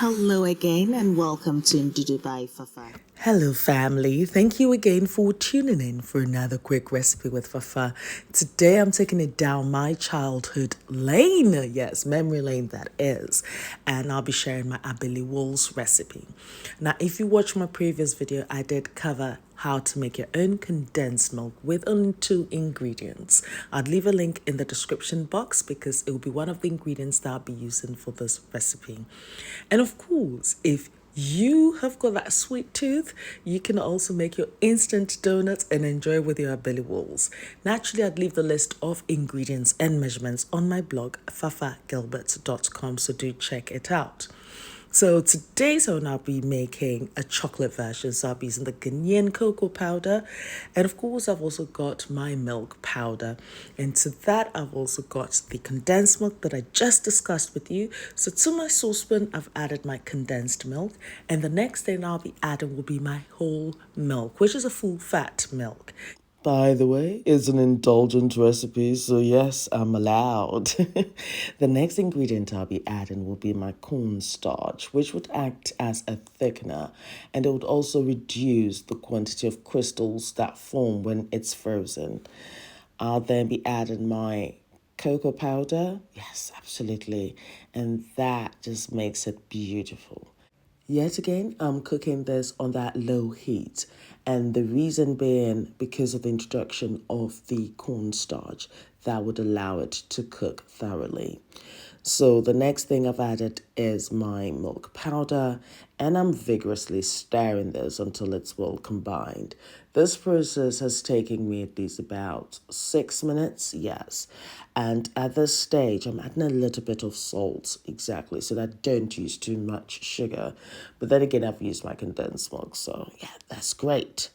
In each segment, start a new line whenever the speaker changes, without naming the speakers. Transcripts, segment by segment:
Hello again and welcome to Ndudu by Fafa.
Hello family, thank you again for tuning in for another quick recipe with Fafa. Today I'm taking it down my childhood lane, yes, memory lane that is, and I'll be sharing my Abele Wool's recipe. Now if you watch my previous video, I did cover how to make your own condensed milk with only 2 ingredients. I'd leave a link in the description box because it will be one of the ingredients that I'll be using for this recipe. And of course, if you have got that sweet tooth, you can also make your instant donuts and enjoy with your Abele Wools. Naturally, I'd leave the list of ingredients and measurements on my blog, fafagilbert.com, so do check it out. So today's one, I'll be making a chocolate version. So I'll be using the Ghanaian cocoa powder. And of course, I've also got my milk powder. And to that, I've also got the condensed milk that I just discussed with you. So to my saucepan, I've added my condensed milk. And the next thing I'll be adding will be my whole milk, which is a full fat milk. By the way, it's an indulgent recipe, so yes, I'm allowed. The next ingredient I'll be adding will be my corn starch, which would act as a thickener, and it would also reduce the quantity of crystals that form when it's frozen. I'll then be adding my cocoa powder. Yes, absolutely. And that just makes it beautiful. Yet again, I'm cooking this on that low heat, and the reason being because of the introduction of the cornstarch that would allow it to cook thoroughly. So the next thing I've added is my milk powder, and I'm vigorously stirring this until it's well combined. This process has taken me at least about 6 minutes, yes. And at this stage, I'm adding a little bit of salt, exactly, so that I don't use too much sugar. But then again, I've used my condensed milk, so yeah, that's great.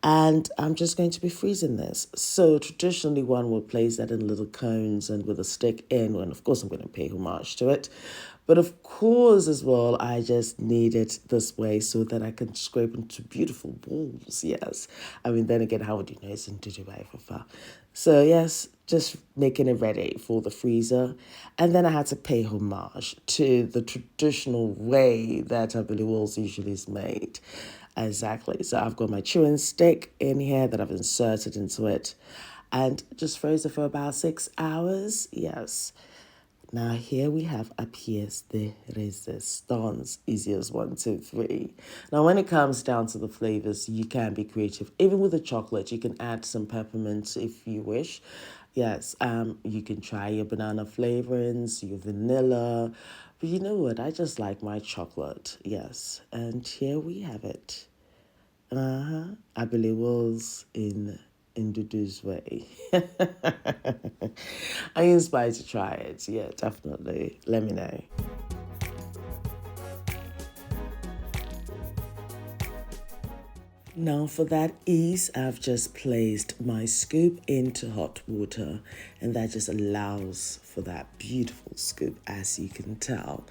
And I'm just going to be freezing this. So traditionally one would place that in little cones and with a stick in, and of course I'm going to pay homage to it. But of course as well, I just need it this way so that I can scrape into beautiful balls, yes. I mean, then again, how would you know it's in Dubai Fafa? So yes, just making it ready for the freezer. And then I had to pay homage to the traditional way that Abele Wools usually is made. Exactly. So I've got my chewing stick in here that I've inserted into it and just froze it for about 6 hours. Yes. Now here we have a pièce de résistance, easy as 1, 2, 3. Now when it comes down to the flavors, you can be creative. Even with the chocolate, you can add some peppermint if you wish. Yes, you can try your banana flavorings, your vanilla. But you know what? I just like my chocolate. Yes. And here we have it. Abele Wools in Ndudu's way. Are you inspired to try it? Yeah, definitely. Let me know. Now for that ease, I've just placed my scoop into hot water, and that just allows for that beautiful scoop, as you can tell.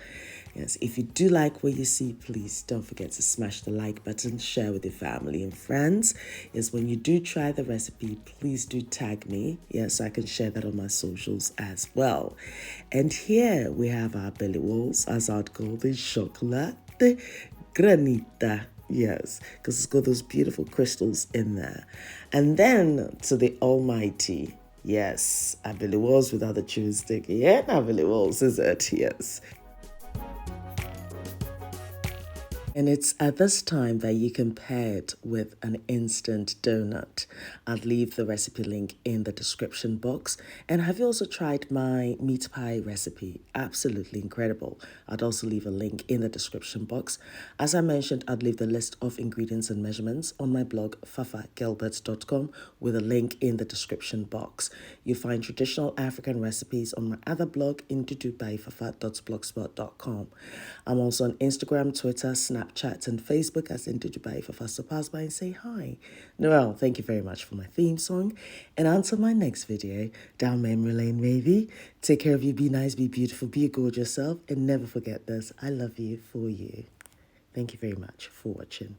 Yes, if you do like what you see, please don't forget to smash the like button, share with your family and friends. Yes, when you do try the recipe, please do tag me. Yes, so I can share that on my socials as well. And here we have our Abele Wools, as I'd call the chocolate Granita. Yes, because it's got those beautiful crystals in there. And then to the almighty, yes, Abele Wools without the chewing stick. Yeah, Abele Wools, is it? Yes. And it's at this time that you can pair it with an instant donut. I'll leave the recipe link in the description box. And have you also tried my meat pie recipe? Absolutely incredible. I'd also leave a link in the description box. As I mentioned, I'd leave the list of ingredients and measurements on my blog, fafagilbert.com, with a link in the description box. You'll find traditional African recipes on my other blog, ndudubyfafa.blogspot.com. I'm also on Instagram, Twitter, Snapchat, and Facebook as Ndudu by Fafa, so pass by and say hi. Noel, thank you very much for my theme song. And until my next video, down memory lane, maybe. Take care of you, be nice, be beautiful, be a gorgeous self, and never forget this. I love you for you. Thank you very much for watching.